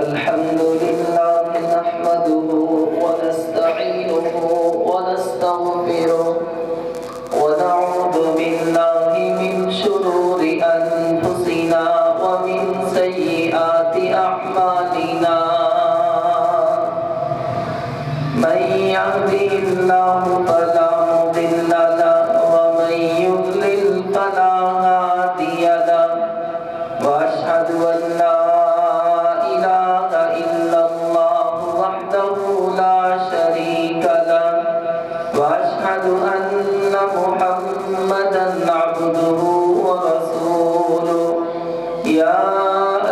الحمد لله نحمده ونستعينه ونستغفره ونعوذ بالله من شرور أنفسنا ومن سيئات أعمالنا من يهده الله فلا مضل له ومن يضلل فلا هادي له وأشهد أن لا إله إلا الله وحده لا شريك له وأشهد أن محمدا عبده ورسوله يا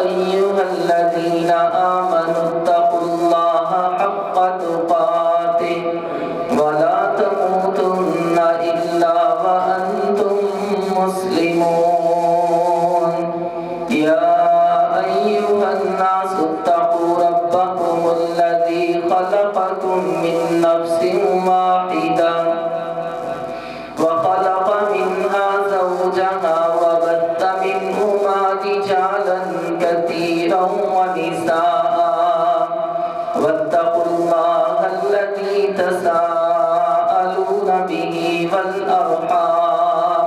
أيها الذين آمنوا اتقوا الله حق تقاته ولا تموتن إلا وأنتم مسلمون يا أيها الناس اتقوا ربكم الذي خلقكم من نفس واحدة وخلق منها زوجها وبث منهما رجالا كثيرا ونساء واتقوا الله الذي تساءلون به والأرحام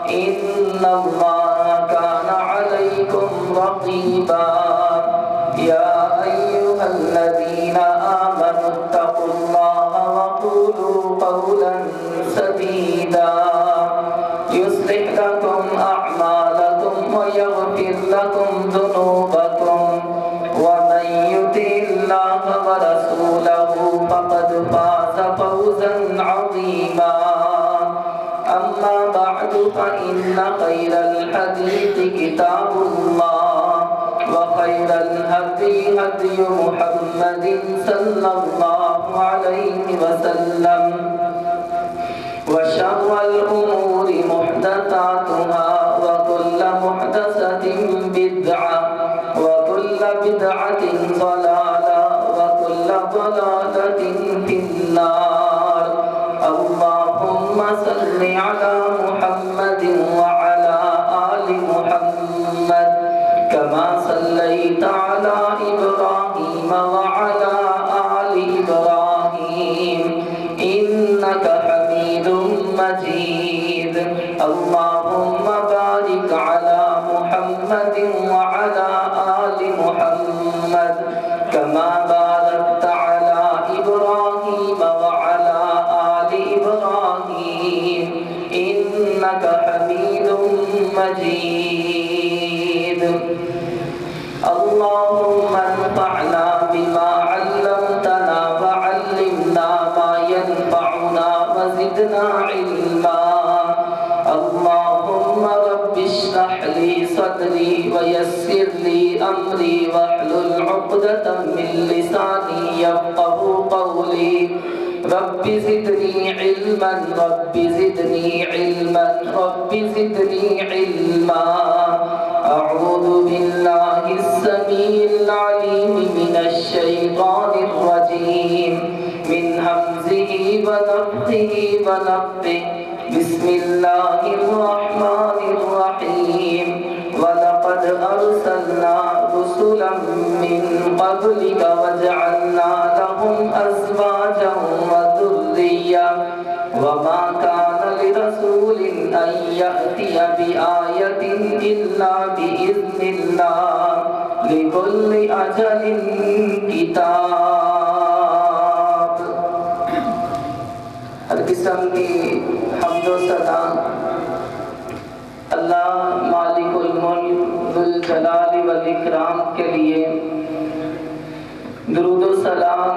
إن الله كان عليكم رقيبا يا أيها الذين آمنوا اتقوا الله وقولوا قولا سديدا يصلح لكم أعمالكم ويغفر لكم ذنوبكم ومن يطع الله ورسوله فقد فاز فوزا عظيما أما بعد فإن خير الحديث كتاب الله وخير الهدي هدي محمد صلى الله عليه وسلم وشر الأمور محدثاتها وكل محدثة بدعة وكل بدعة ضلالة وكل ضلالة في النار اللهم صل على محمد وعلى آل محمد كما صليت على إبراهيم وعلى آل إبراهيم إنك حميد مجيد اللهم بارك على محمد وعلى آل محمد كما باركت على إبراهيم وعلى آل إبراهيم إنك حميد مجيد اللهم انفعنا بما علمتنا وعلمنا ما ينفعنا وزدنا علما اللهم رب اشرح لي صدري ويسر لي أمري واحلل عقدة من لساني يفقه قولي رب زدني علما رب زدني علما رب زدني علما أعوذ بالله السميع العليم من الشيطان الرجيم من همزه ونفخه ونفثه بسم الله الرحمن الرحيم ولقد أرسلنا رسلا من قبلك وجعلنا لهم أزواجا وذرية وما كان لرسول أن يأتي بآية إلا بإذن الله لكل أجل كتاب ہر قسم کی حمد و ثنا اللہ مالک الملک ذو الجلال والاکرام کے لیے، درود و سلام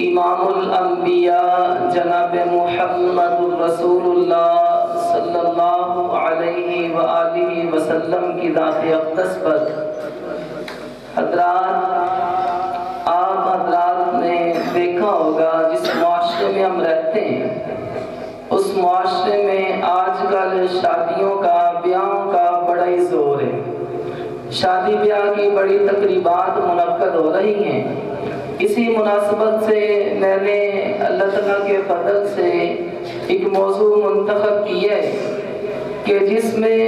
امام الانبیاء جناب محمد رسول اللہ صلی اللہ علیہ وآلہ وسلم کی ذات اقدس پر۔ حضرات، آپ حضرات نے دیکھا ہوگا جس معاشرے میں ہم رہتے ہیں اس معاشرے میں آج کل شادیوں کا، بیاہوں کا بڑا ہی زور ہے۔ شادی بیاہ کی بڑی تقریبات منعقد ہو رہی ہیں۔ اسی مناسبت سے میں نے اللہ تعالیٰ کے فضل سے ایک موضوع منتخب کی ہے کہ جس میں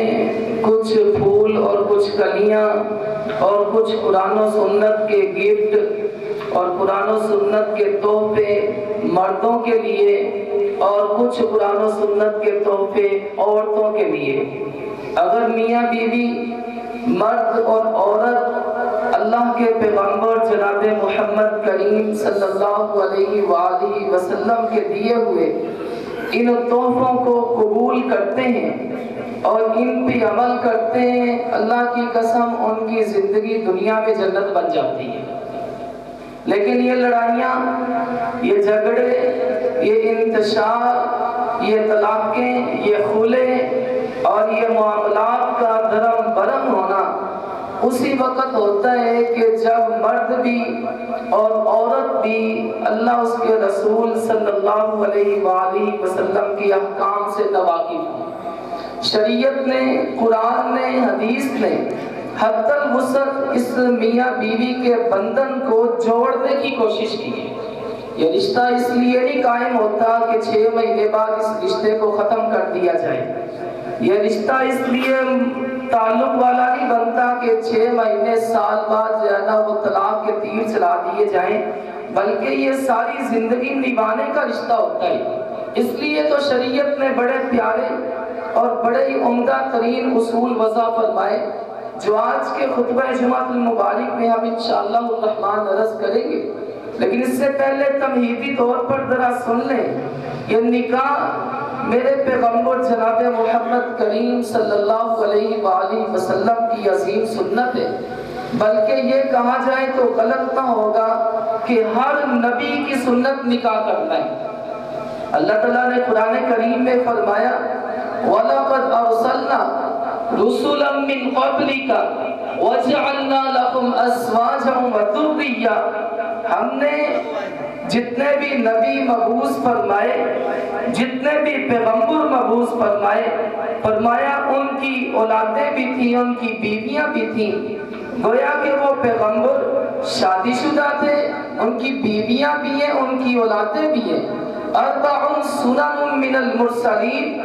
کچھ پھول اور کچھ کچھ کلیاں اور کچھ قرآن و سنت کے گفٹ اور قرآن و سنت کے تحفے مردوں کے لیے اور کچھ قرآن و سنت کے تحفے عورتوں کے لیے۔ اگر میاں بیوی مرد اور عورت اللہ کے پیغمبر جناب محمد کریم صلی اللہ علیہ وآلہ وسلم کے دیے ہوئے ان تحفوں کو قبول کرتے ہیں اور ان پہ عمل کرتے ہیں، اللہ کی قسم ان کی زندگی دنیا میں جنت بن جاتی ہے۔ لیکن یہ لڑائیاں، یہ جھگڑے، یہ انتشار، یہ طلاقیں، یہ خلع اور یہ معاملات کا درم برم ہونا اسی وقت ہوتا ہے کہ جب مرد بھی اور عورت بھی اللہ اس کے رسول صلی اللہ علیہ وآلہ وسلم کی احکام سے ناواقف ہوں۔ شریعت نے، قرآن نے، حدیث نے حتی الوسط اس میاں بیوی کے بندھن کو جوڑنے کی کوشش کی ہے۔ یہ رشتہ اس لیے نہیں قائم ہوتا کہ 6 مہینے بعد اس رشتے کو ختم کر دیا جائے۔ یہ رشتہ اس لیے تعلق والا نہیں بنتا کہ 6 مہینے سال بعد جو ہے نا وہ طلاق کے تیر چلا دیے جائیں، بلکہ یہ ساری زندگی نبھانے کا رشتہ ہوتا ہے۔ اس لیے تو شریعت نے بڑے پیارے اور بڑے ہی عمدہ ترین اصول وضع فرمائے، جو آج کے خطبہ جمعۃ المبارک میں ہم انشاءاللہ الرحمن عرض کریں گے۔ لیکن اس سے پہلے تمہیدی طور پر ذرا سن لیں، یہ نکاح میرے پیغمبر جناب محمد کریم صلی اللہ علیہ وآلہ وسلم کی عظیم سنت ہے، بلکہ یہ کہا جائے تو غلط نہ ہوگا کہ ہر نبی کی سنت نکاح کرنا ہے۔ اللہ تعالیٰ نے قرآن کریم میں فرمایا وَلَقَدْ أَرْسَلْنَا رُسُلًا مِّن قَبْلِكَ وَجَعَلْنَا لَهُمْ أَزْوَاجًا وَذُرِّيَّةً، ہم نے جتنے بھی نبی مبعوث فرمائے، جتنے بھی پیغمبر مبعوث فرمائے، فرمایا ان کی اولادیں بھی تھیں، ان کی بیویاں بھی تھیں۔ گویا کہ وہ پیغمبر شادی شدہ تھے، ان کی بیویاں بھی ہیں، ان کی اولادیں بھی ہیں۔ 4 سنن من المرسلین،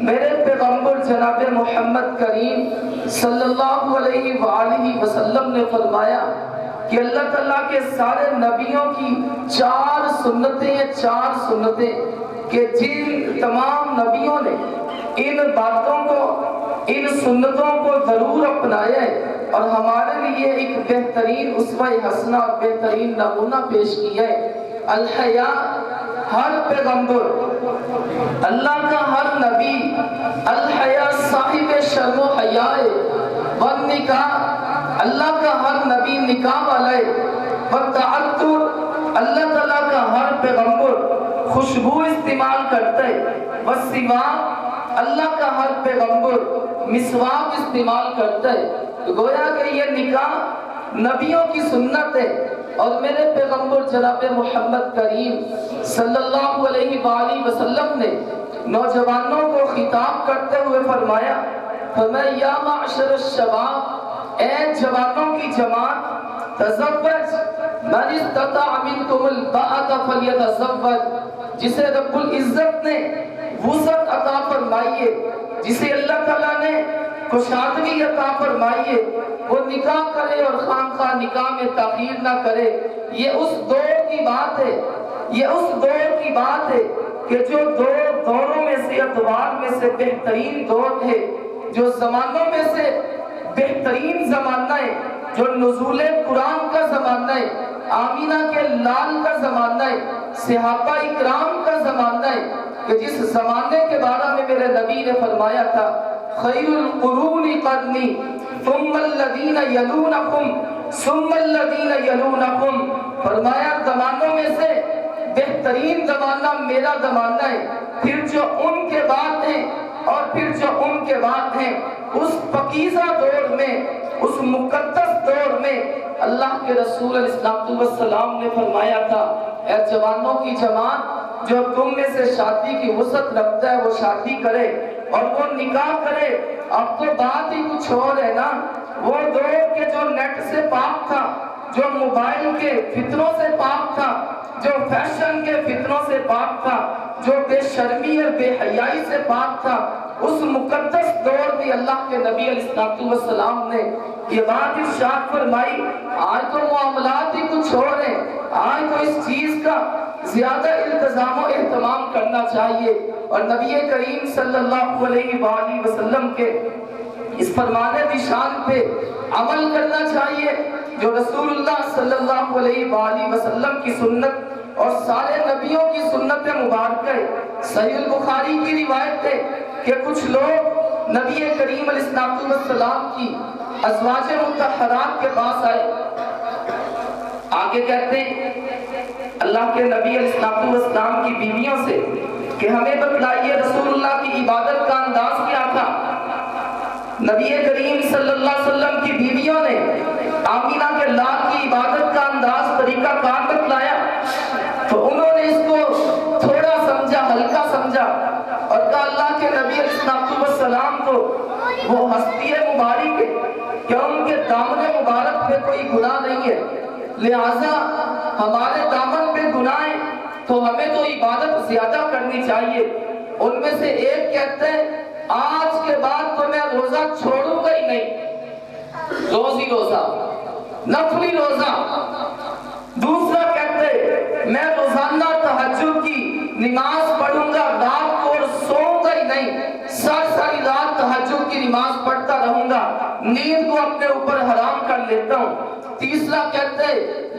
میرے پیغمبر جناب محمد کریم صلی اللہ علیہ وآلہ وسلم نے فرمایا کہ اللہ تعالیٰ کے سارے نبیوں کی 4 سنتیں کہ جن تمام نبیوں نے ان باتوں کو، ان سنتوں کو ضرور اپنایا ہے اور ہمارے لیے ایک بہترین اسوہ حسنہ اور بہترین نمونہ پیش کیا ہے۔ الحیا، ہر پیغمبر، اللہ کا ہر نبی الحیا صاحب شرم و حیا ہے۔ والنکاح، اللہ کا ہر نبی نکاح والا ہے۔ والتعطر، اللہ تعالیٰ کا ہر پیغمبر خوشبو استعمال کرتا ہے۔ والسواک، اللہ کا ہر پیغمبر مسواک استعمال کرتا ہے۔ گویا کہ یہ نکاح نبیوں کی سنت ہے، اور میرے پیغمبر جناب محمد کریم صلی اللہ علیہ وآلہ وسلم نے نوجوانوں کو خطاب کرتے ہوئے فرمایا یا معشر الشباب، اے جوانوں کی جماعت، تزوج من استطاع منکم الباءۃ فلیتزوج، جسے رب العزت نے وسعت عطا فرمائی ہے، جسے اللہ تعالیٰ نے کشادگی عطا فرمائی ہے، وہ نکاح کرے اور خواہ نکاح میں تاخیر نہ کرے۔ یہ اس دور کی بات ہے، یہ اس دور کی بات ہے کہ جو دوروں میں سے، ادوار میں سے بہترین دور ہے، جو زمانوں میں سے بہترین زمانہ ہے، جو نزول قرآن کا زمانہ ہے، آمینہ کے لال کا زمانہ ہے، صحابہ اکرام کا زمانہ ہے، کہ جس زمانے کے بارے میں میرے نبی نے فرمایا تھا خیر القرون قرنی ثم الذین یلونکم ثم الذین یلونکم، فرمایا زمانوں میں سے بہترین زمانہ میرا زمانہ ہے، پھر جو ان کے بعد ہیں اور پھر جو ان کے بعد ہیں۔ اس پاکیزہ دور میں، اس مقدس دور میں اللہ کے رسول علیہ السلام نے فرمایا تھا اے جوانوں کی جماعت، جو تم میں سے شادی کی وسعت رکھتا ہے وہ شادی کرے اور وہ نکاح کرے۔ اب تو بات ہی کچھ اور ہے نا، وہ دور کے جو نیٹ سے پاک تھا، جو موبائل کے فتنوں سے پاک تھا، جو فیشن کے فتنوں سے پاک تھا، جو بے شرمی اور بے حیائی سے پاک تھا، اس مقدس دور میں اللہ کے نبی علیہ السلام نے یہ بات ارشاد فرمائی، آج تو معاملات ہی کچھ اور ہیں، آج تو اس چیز کا زیادہ التزام و اہتمام کرنا چاہیے، اور نبی کریم صلی اللہ علیہ وآلہ وسلم کے اس فرمان نشان پہ عمل کرنا چاہیے جو رسول اللہ صلی اللہ علیہ وآلہ وسلم کی سنت اور سارے نبیوں کی سنت مبارکہ ہے۔ صحیح البخاری کی روایت ہے کہ کچھ لوگ نبی کریم علیہ السلام کی ازواج مطہرات کے پاس آئے، آگے کہتے ہیں اللہ کے نبی علیہ السلام کی بیویوں سے کہ ہمیں بتلائیے رسول اللہ کی عبادت کا انداز کیا تھا۔ نبی کریم صلی اللہ علیہ وسلم کی بیویوں نے آمینہ کے لال کی عبادت کا انداز طریقہ کار بتلایا، تو انہوں نے اس کو تھوڑا سمجھا، ہلکا سمجھا، اور کہا اللہ کے نبی علیہ السلام تو وہ ہستی مبارک ہے کہ ان کے دامن مبارک پہ کوئی گناہ نہیں ہے، لہٰذا ہمارے دامن پہ گناہ ہے تو ہمیں تو عبادت زیادہ کرنی چاہیے۔ ان میں سے ایک کہتے ہیں آج کے بعد تو میں روزہ چھوڑوں گا ہی نہیں، روز ہی روزہ، نفلی روزہ۔ دوسرا کہتے میں روزانہ تہجد کی نماز پڑھوں گا، رات کو سوؤں گا ہی نہیں، ساری رات تہجد کی نماز پڑھتا رہوں گا، نیند کو اپنے اوپر حرام کر لیتا ہوں۔ تیسرا کہتے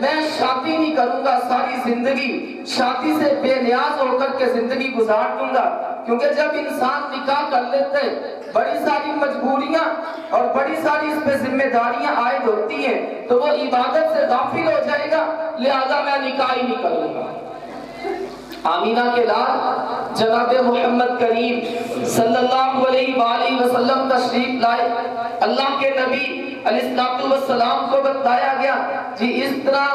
میں شادی نہیں کروں گا، ساری زندگی شادی سے بے نیاز ہو کر کے زندگی گزار دوں گا، کیونکہ جب انسان نکاح کر لیتے بڑی ساری مجبوریاں اور بڑی ساری اس پہ ذمہ داریاں عائد ہوتی ہیں تو وہ عبادت سے غافل ہو جائے گا، لہذا میں نکاح ہی نہیں کروں گا۔ آمینہ کے لال جناب محمد کریم صلی اللہ علیہ وآلہ وسلم تشریف لائے، اللہ کے نبی علیہ السلام کو بتایا گیا جی اس طرح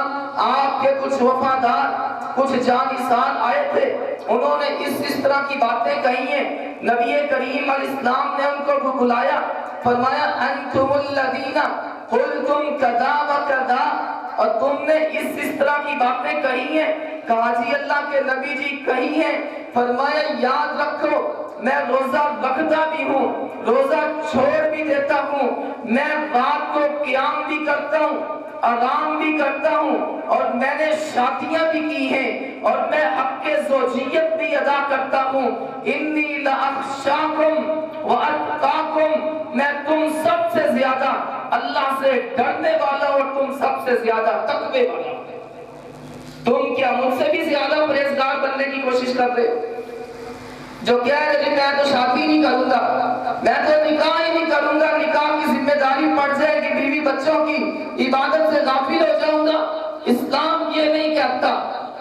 آپ کے کچھ وفادار، کچھ جانثار آئے تھے، انہوں نے اس طرح کی باتیں کہی ہیں۔ نبی کریم علیہ السلام نے ان کو بلایا، فرمایا انتم الذین قلتم کذا و کذا، اور تم نے اس طرح کی باتیں کہی ہیں۔ کہا جی اللہ کے نبی جی کہی ہیں۔ فرمایا یاد رکھو میں روزہ رکھتا بھی ہوں، روزہ چھوڑ بھی دیتا ہوں، میں رات کو قیام بھی کرتا ہوں، آرام بھی کرتا ہوں، اور میں نے شادیاں بھی کی ہیں، اور میں حق زوجیت بھی ادا کرتا ہوں۔ انی لأخشاکم واتقاکم، میں تم سب سے زیادہ اللہ سے ڈرنے والا اور تم سب سے زیادہ تقوی والا ہوں۔ تم کیا مجھ سے بھی زیادہ پرہیزگار بننے کی کوشش کر رہے جو کہہ رہے میں تو شادی نہیں کروں گا، میں تو نکاح ہی نہیں کروں گا، نکاح کی ذمہ داری پڑ جائے گی، بیوی بچوں کی عبادت سے غافل ہو جاؤں گا۔ اسلام یہ نہیں کہتا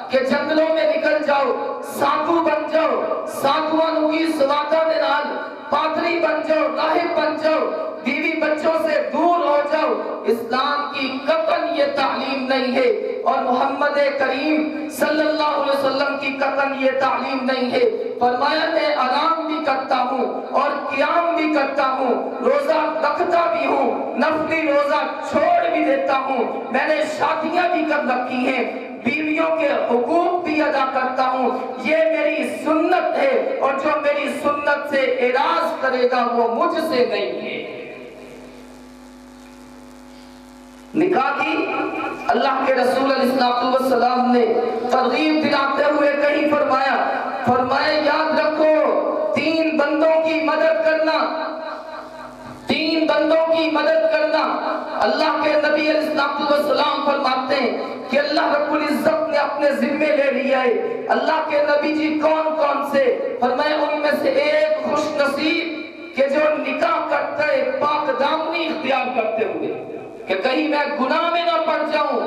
کہ جنگلوں میں نکل جاؤ، ساتھو بن جاؤ، ساتھوانوں کی سوادہ دے نال پادری بن جاؤ، راہب بن جاؤ، بیوی بچوں سے دور ہو جاؤ۔ اسلام کی قطعاً یہ تعلیم نہیں ہے، اور محمد کریم صلی اللہ علیہ وسلم کی قطعاً یہ تعلیم نہیں ہے۔ فرمایا میں آرام بھی کرتا ہوں اور قیام بھی کرتا ہوں، روزہ رکھتا بھی ہوں، نفلی روزہ چھوڑ بھی دیتا ہوں، میں نے شادیاں بھی کر رکھی ہیں، بیویوں کے حقوق بھی ادا کرتا ہوں، یہ میری سنت ہے، اور جو میری سنت سے اعراض کرے گا وہ مجھ سے نہیں ہے۔ نکاح کی اللہ کے رسول علیہ السلام نے ترغیب دلاتے ہوئے کہیں فرمایا یاد رکھو تین بندوں کی مدد کرنا، تین بندوں کی مدد کرنا۔ اللہ کے نبی علیہ السلام فرماتے ہیں کہ اللہ رب العزت نے اپنے ذمے لے لیا ہے۔ اللہ کے نبی جی کون کون سے؟ فرمایا ان میں سے ایک خوش نصیب کہ جو نکاح کرتا ہے پاک دامنی اختیار کرتے ہوئے، کہ کہیں میں گناہ میں نہ پڑ جاؤں،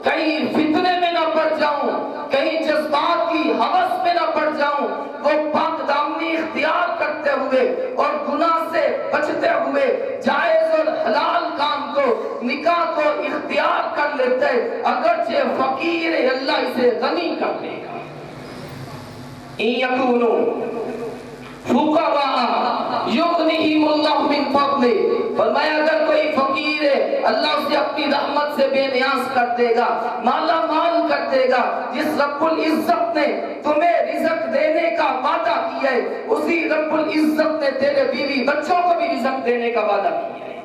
کہیں فتنے میں نہ پڑ جاؤں، کہیں جذبات کی ہوس میں نہ پڑ جاؤں، وہ پاک دامنی اختیار کرتے ہوئے اور گناہ سے بچتے ہوئے جائز اور حلال کام کو، نکاح کو اختیار کر لیتے ہیں، اگرچہ فقیر ہے اللہ اسے غنی کر دے گا۔ ان یکونوا فقراء یغنیہم اللہ من فضلہ، فرمایا اگر کوئی فقیر ہے اللہ اسے اپنی رحمت سے بے نیاز کر دے گا، مالا مال کر دے گا۔ جس رب العزت نے تمہیں رزق دینے کا وعدہ کیا ہے، اسی رب العزت نے تیرے بیوی بچوں کو بھی رزق دینے کا وعدہ کیا ہے۔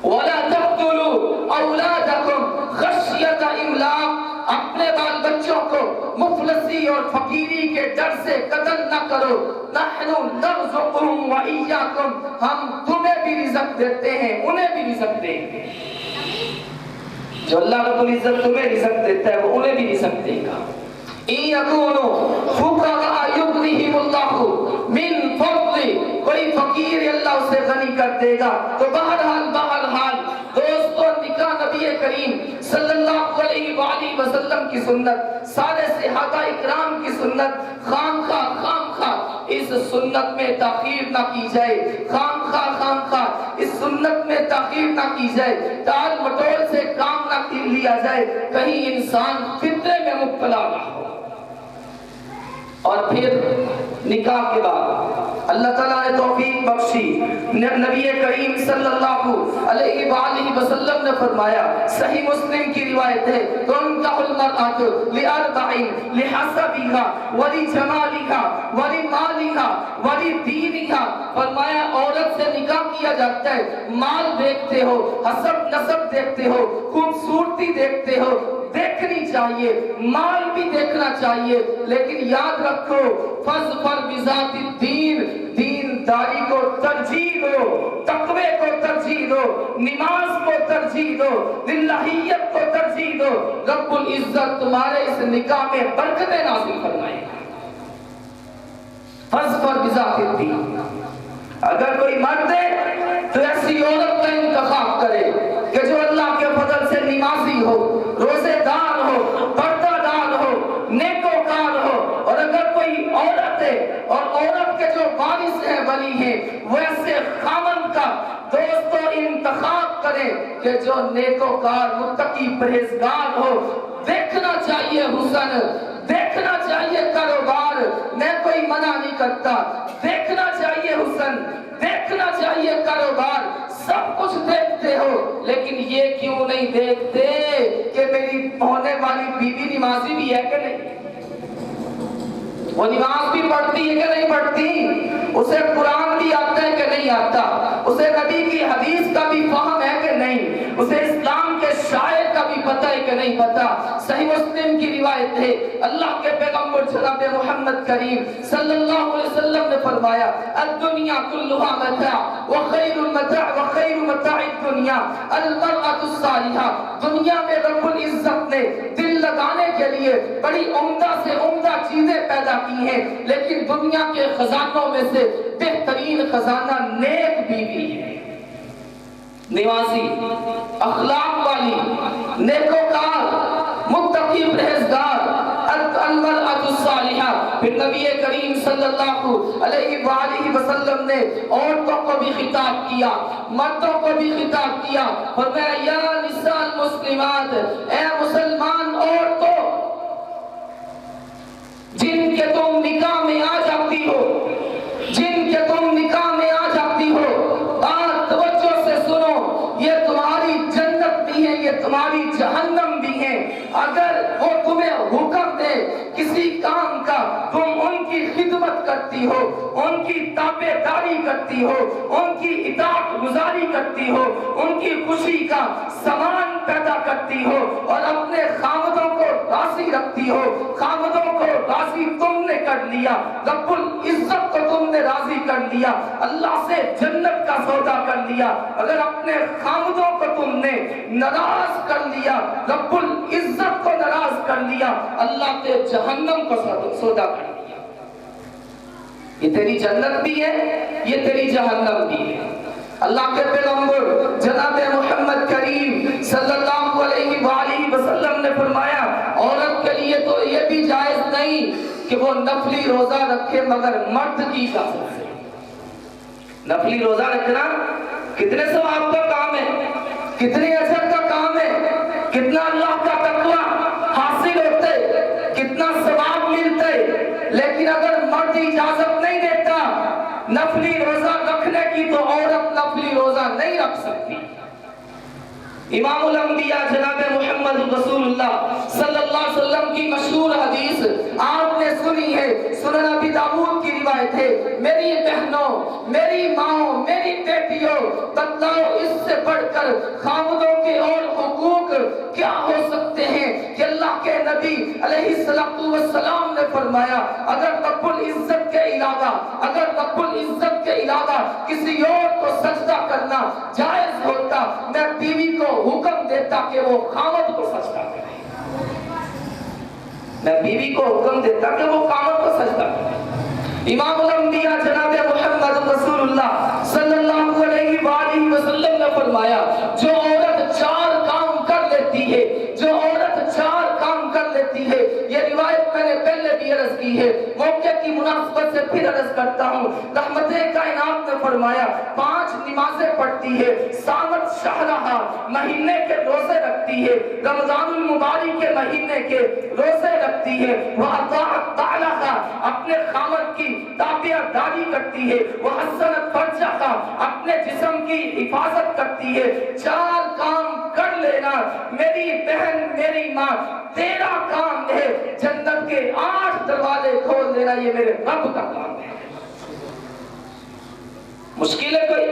وَلَا تَقْتُلُوا أَوْلَادَكُمْ خَشْيَةَ إِمْلَاقٍ، اپنے بال بچوں کو مفلسی اور فقیری کے ڈر سے قتل نہ کرو۔ نحن نرزقهم وإياكم، ہم تمہیں بھی رزق دیتے ہیں، انہیں بھی رزق دیں گے۔ جو اللہ رب العزت تمہیں رزق دیتا ہے وہ انہیں بھی رزق دے گا۔ إِن يَكُونُوا فُقَرَاءَ يُغْنِهِمُ اللَّهُ مِن فَضْلِهِ، کوئی فقیر اللہ اسے غنی کر دے گا۔ تو بہرحال دوستو، نکاح نبی کریم صلی اللہ علیہ وآلہ وسلم کی سنت، سارے صحابہ اکرام کی سنت، خام خواہ اس سنت میں تاخیر نہ کی جائے، خام خواہ اس سنت میں تاخیر نہ کی جائے، ٹال مٹول سے کام نہ لیا جائے، کہیں انسان فتنے میں مبتلا نہ ہو۔ اور پھر نکاح کے بعد اللہ تعالیٰ نے توفیق بخشی، نبی کریم صلی اللہ علیہ وآلہ وسلم نے فرمایا، صحیح مسلم کی روایت ہے، تُنْكَحُ الْمَرْأَةُ لِأَرْبَعٍ لِحَسَبِهَا وَلِجَمَالِهَا وَلِمَالِهَا وَلِدِينِهَا، فرمایا عورت سے نکاح کیا جاتا ہے، مال دیکھتے ہو، حسب نسب دیکھتے ہو، خوبصورتی دیکھتے ہو، دیکھنی چاہیے، مال بھی دیکھنا چاہیے، لیکن یاد رکھو فَاظْفَرْ بِذَاتِ الدِّينِ، دینداری کو ترجیح دو، تقوی کو ترجیح دو، نماز کو ترجیح دو، للہیت کو ترجیح دو، رب العزت تمہارے اس نکاح میں برکتیں نازل فرمائے گا۔ فَاظْفَرْ بِذَاتِ الدِّينِ، اگر کوئی مرد ہے تو ایسی عورت کا انتخاب کرے کہ جو اللہ کے فضل سے نمازی ہو، روزے دار ہو، پردہ دار ہو، نیکوکار ہو۔ اور اگر کوئی عورت ہے اور عورت کے جو وارث ہیں، ولی ہیں، وہ ایسے خاوند کا دوستو انتخاب کرے کہ جو نیکوکار، متقی، پرہیزگار ہو۔ دیکھنا چاہیے حسن، دیکھنا چاہیے کاروبار، میں کوئی منع نہیں کرتا، دیکھنا چاہیے حسن، دیکھنا چاہیے کاروبار، سب کچھ دیکھتے ہو، لیکن یہ کیوں نہیں دیکھتے کہ میری ہونے والی بیوی نمازی بھی ہے کہ نہیں، وہ نماز بھی پڑھتی ہے کہ نہیں پڑھتی، اسے قرآن بھی آتا ہے کہ نہیں آتا، اسے نبی کی حدیث کا بھی فہم ہے کہ نہیں، اسے اسلام کے شاعر کا بھی پتہ ہے کہ نہیں پتہ۔ صحیح مسلم کی روایت ہے، اللہ کے پیغمبر جناب محمد کریم صلی اللہ علیہ وسلم نے فرمایا، الدنیا کلھا متاع وخیر المتاع وخیر متاع الدنیا المرأة الصالحہ، دنیا میں رب العزت نے دل لگانے کے لیے بڑی عمدہ سے عمدہ چیزیں پیدا کی ہیں، لیکن دنیا کے خزانوں میں سے بہترین خزانہ نیک بیوی ہے، نمازی، اخلاق والی، نیکوکار، متقی، پرہیزگار، المرأة الصالحہ۔ پھر نبی کریم صلی اللہ علیہ وآلہ وسلم نے عورتوں کو بھی خطاب کیا، مردوں کو بھی خطاب کیا، فرمایا یا نساء المسلمات، اے مسلمان عورتوں جن کے تم نکاح میں آ جاتی ہو، جن کے تم نکاح میں آ جاتی ہو، بات توجہ سے سنو، یہ تمہاری جنت بھی ہے، یہ تمہاری جہنم بھی ہے۔ اگر وہ تمہیں حکم دے کسی کام کا، تم ان کی خدمت کرتی ہو، ان کی تابع داری کرتی ہو، ان کی اطاعت گزاری کرتی ہو، ان کی خوشی کا سامان پیدا کرتی ہو، اور اپنے خامدوں کو راضی رکھتی ہو، خامدوں کو راضی تم نے کر لیا، رب العزت کو تم نے راضی کر لیا، اللہ سے جنت کا سودا کر لیا، اگر اپنے خامدوں کو تم نے ناراض کر لیا، رب العزت کو ناراض کر لیا، اللہ کے جہنم کو سودا کر لیا۔ یہ تیری جنت بھی ہے، یہ تیری جہنم بھی ہے۔ اللہ کے پیغمبر جناب محمد کریم صلی اللہ علیہ وآلہ وسلم نے فرمایا، عورت کے لیے تو یہ بھی جائز نہیں کہ وہ نفلی روزہ رکھے مگر مرد کی اجازت سے۔ نفلی روزہ رکھنا کتنے ثواب کا کام ہے، کتنے اجر کا کام ہے، کتنا اللہ کا تقوی حاصل ہوتا ہے، کتنا ثواب ملتا ہے، لیکن اگر مرد اجازت نہیں دیتا نفلی روزہ رکھنے کی تو عورت نفلی روزہ نہیں رکھ سکتی۔ امام الانبیاء جناب محمد رسول اللہ صلی اللہ علیہ وسلم کی مشہور حدیث آپ نے سنی ہے، سنن ابی داؤد کی روایت ہے، میری بہنوں، میری ماں، میری بیٹیوں، بتلاؤ اس سے بڑھ کر خاوندوں کے اور حقوق کیا ہو سکتے ہیں کہ اللہ کے نبی علیہ السلام نے فرمایا اگر رب العزت کے علاوہ، اگر رب العزت کے علاوہ کسی اور کو سجدہ کرنا جائز ہوتا، میں بیوی کو حکم دیتا کہ وہ خاوند کو سجدہ کرے، میں بیوی کو حکم دیتا کہ وہ خاوند کو سجدہ کرے۔ امام الانبیاء جناب محمد رسول اللہ صلی اللہ علیہ وآلہ وسلم نے فرمایا جو عورت 4 کام کر لیتی ہے، جو عورت 4 کام کر لیتی ہے، یہ روایت میں نے پہلے بھی عرض کی ہے، موقع کی مناسبت سے پھر عرض کرتا ہوں، رحمت کائنات نے فرمایا 5 نمازیں پڑھتی ہے، سامت شہرہا مہینے کے روزے رکھتی ہے، رمضان المبارک کے مہینے کے روزے رکھتی ہے، وَأَطَاعَتْ بَعْلَهَا اپنے خامد کی تابع داری کرتی ہے، وَحَسَّنَتْ فَرْجَهَا اپنے جسم کی حفاظت کرتی ہے۔ 4 کام کر لینا میری بہن، میری ماں، تیرا کام ہے جنت کے 8 دروازے کھول دینا، یہ میرے رب کا کام ہے۔ مشکل ہے کوئی؟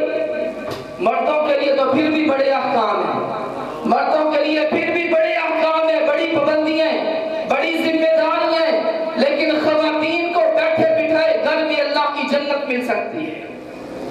مردوں کے لیے تو پھر بھی بڑے احکام ہیں، مردوں کے لیے پھر بھی بڑے احکام ہیں، بڑی پابندیاں ہیں، بڑی ذمہ داریاں ہیں، لیکن خواتین کو بیٹھے بٹھائے گھر میں اللہ کی جنت مل سکتی ہے۔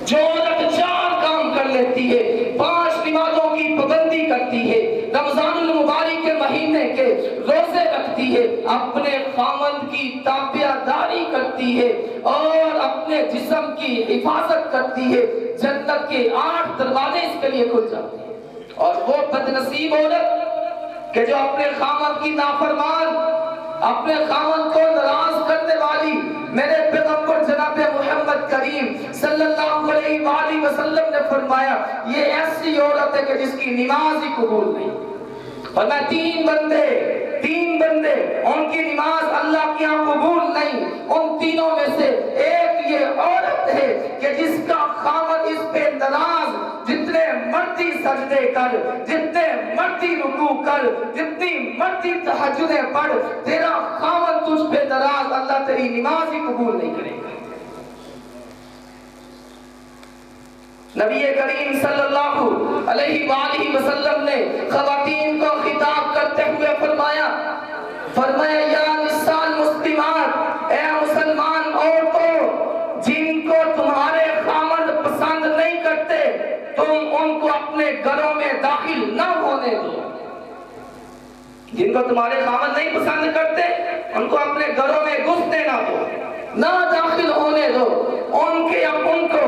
جو عورت 4 کام کر لیتی ہے، 5 نمازوں کی پابندی کرتی ہے، رمضان المبارک کے مہینے کے روزے رکھتی ہے، اپنے خاوند کی تابع داری کرتی ہے اور اپنے جسم کی حفاظت کرتی ہے، جنت کے 8 دروازے اس کے لیے کھل جاتے ہیں۔ اور وہ بدنصیب عورت کہ جو اپنے خاوند کی نافرمان، اپنے خاوند کو ناراض کرنے والی، میرے پیغمبر جناب محمد کریم صلی اللہ علیہ وآلہ وسلم نے فرمایا یہ ایسی عورت ہے کہ جس کی نماز ہی قبول نہیں۔ فرمایا 3 بندے ان کی نماز اللہ کے ہاں قبول نہیں، ان تینوں میں سے ایک یہ عورت ہے کہ جس کا خاوند اس پہ ناراض، جتنے مرضی سجدے کر، جتنے مرضی رکوع کر، جتنی مرضی تہجدیں پڑھ، تیرا خاوند تجھ پہ ناراض، اللہ تیری نماز ہی قبول نہیں کرے گا۔ نبی کریم صلی اللہ علیہ وآلہ وسلم نے خواتین کو خطاب کرتے ہوئے فرمایا یا نساء المسلمات، اے مسلمان عورتوں، جن کو تمہارے خاوند پسند نہیں کرتے تم ان کو اپنے گھروں میں داخل نہ ہونے دو۔ جن کو تمہارے خاوند نہیں پسند کرتے ان کو اپنے گھروں میں گھسنے نہ دو، نہ داخل ہونے دو، ان کو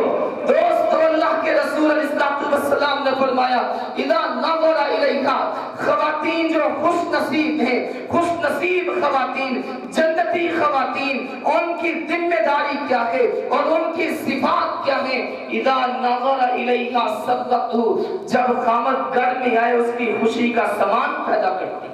دوست اللہ کے رسول علیہ السلام نے فرمایا اذا نظر الیہا، خواتین جو خوش نصیب ہیں، خوش نصیب خواتین، جنتی خواتین، ان کی ذمہ داری کیا ہے اور ان کی صفات کیا ہیں؟ اذا نظر الیہا سبقتہ، جب خامد گھر میں آئے اس کی خوشی کا سامان پیدا کرتی،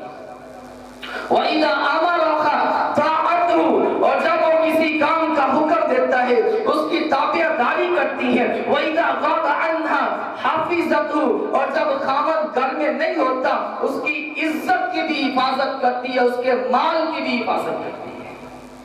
وَإِذَا أَمَرَهَا طَاعَتْهُ، اور جب وہ کسی کام کا حکم دیتا ہے اس کی تابع داری کرتی ہے، وَإِذَا غَابَ عَنْهَا حَفِظَتْهُ، اور جب خاوند گھر میں نہیں ہوتا اس کی عزت کی بھی حفاظت کرتی ہے، اس کے مال کی بھی حفاظت کرتی ہے۔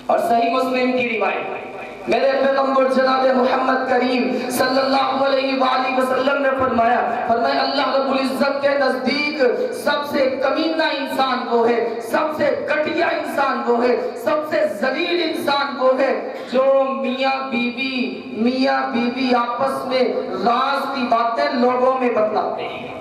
اور صحیح مسلم کی روایت میرے پیغمبر جناب محمد کریم صلی اللہ علیہ وآلہ وسلم نے فرمایا اللہ رب العزت کے نزدیک سب سے کمینہ انسان وہ ہے، سب سے گھٹیا انسان وہ ہے، سب سے ذلیل انسان وہ ہے جو میاں بیوی آپس میں راز کی باتیں لوگوں میں بتلاتے ہیں،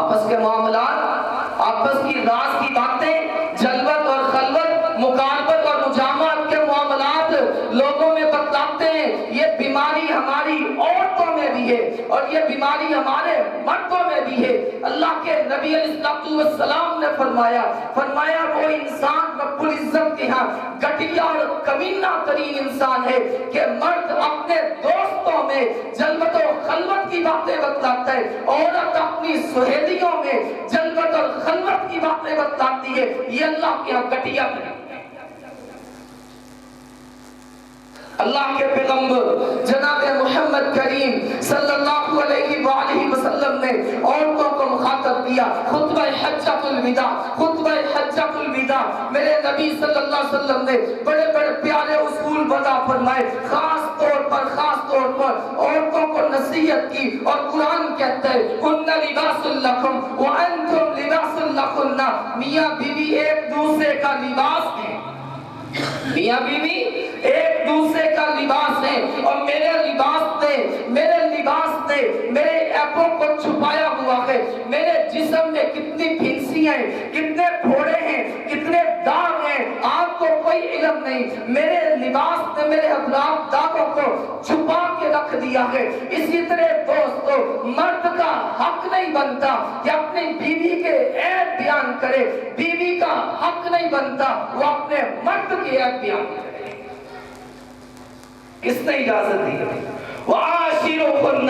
آپس کے معاملات، آپس کی راز کی باتیں، جلوت اور خلوت، مقاربت اور مجامعت کے معاملات لوگوں میں بتلاتے ہیں۔ یہ بیماری ہماری عورتوں میں بھی ہے اور یہ بیماری ہمارے مردوں میں بھی ہے۔ اللہ کے نبی علیہ السلام نے فرمایا وہ انسان رب العزت کے ہاں گھٹیا اور کمینہ ترین انسان ہے کہ مرد اپنے دوستوں میں جلوت و خلوت کی باتیں بتلاتا ہے، عورت اپنی سہیلیوں میں جلوت اور خلوت کی باتیں بتلاتی ہے، یہ اللہ کے ہاں گھٹیا ہے۔ اللہ کے پیغمبر جناب محمد کریم صلی اللہ علیہ وآلہ وسلم نے عورتوں کو مخاطب کیا. خطبہ حجۃ الوداع، خطبہ حجۃ الوداع میرے نبی صلی اللہ علیہ وسلم نے بڑے بڑے پیارے اصول وضع فرمائے. خاص طور پر عورتوں کو نصیحت کی. اور قرآن کہتا ہے کن لباس لکم وانتم لباس لکن. میاں بیوی ایک دوسرے کا لباس ہے. میاں بیوی ایک دوسرے کا لباس ہے. اور میرے لباس نے میرے عیبوں کو چھپایا ہوا ہے. میرے جسم میں کتنی پھنسیاں ہیں، کتنے پھوڑے ہیں، کتنے داغ ہیں، آپ کو کوئی علم نہیں. میرے لباس نے میرے ابلاغ داغوں کو چھپا کے رکھ دیا ہے. اسی طرح دوستو، مرد کا حق نہیں بنتا کہ اپنی بیوی کے عیب بیان کرے. بیوی کا حق نہیں بنتا وہ اپنے مرد کے عیب بیان کرے. کس نے اجازت دی؟ وَعَاشِرُهُنَّ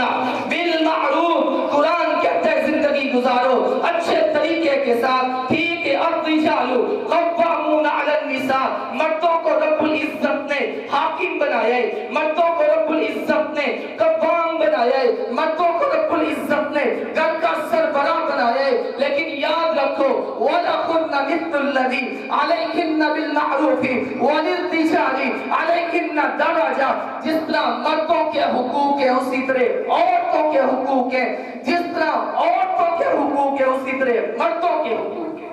بِالْمَعْرُوفِ. قرآن کہتا ہے زندگی گزارو اچھے طریقے کے ساتھ. ٹھیک ہے. الرِّجَالُ قَوَّامُونَ عَلَى النِّسَاءِ. مردوں کو رب العزت نے حاکم بنایا ہے. مردوں کو رب العزت نے قوام بنایا ہے. مردوں کو رب العزت نے گھر کا سربراہ بنایا ہے. لیکن یاد رکھو وَلَهُنَّ مِثْلُ الَّذِي عَلَيْهِنَّ بِالْمَعْرُوفِ وَلِلرِّجَالِ عَلَيْهِنَّ دَرَجَةٌ. جس طرح مردوں کے حقوق ہیں اسی طرح عورتوں کے حقوق ہیں. جس طرح عورتوں کے حقوق ہیں اسی طرح مردوں کے حقوق ہیں.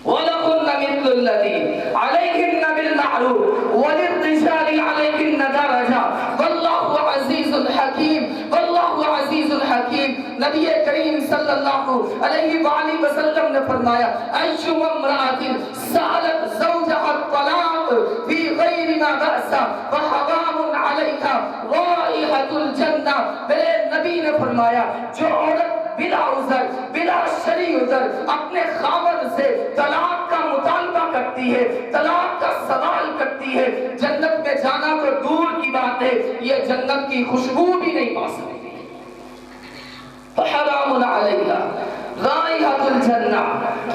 وَلَهُنَّ مِثْلُ الَّذِي عَلَيْهِنَّ بِالْمَعْرُوفِ وَلِلرِّجَالِ عَلَيْهِنَّ دَرَجَةٌ وَاللَّهُ عَزِيزٌ حَكِيمٌ. وَاللَّهُ عَزِيزٌ حَكِيمٌ. نبی کریم صلی اللہ علیہ وآلہ وسلم نے فرمایا اَيُّمَّ امْرَأَةٍ سَأَلَتْ زَوْجَهَا الطَّلَاقَ فِي غَيْرِ مَا بَأْسَ فَحَرَامٌ عَلَيْهَا رَائِحَةُ الْجَنَّةِ. میرے نبی نے فرمایا جو عورت بلا عذر بلا شرعی عذر اپنے خاوند سے طلاق کا مطالبہ کرتی ہے، طلاق کا سوال کرتی ہے، جنت میں جانا تو دور کی بات ہے یہ جنت کی خوشبو بھی نہیں پا سکتی. فحرام علیہا رائحۃ الجنہ.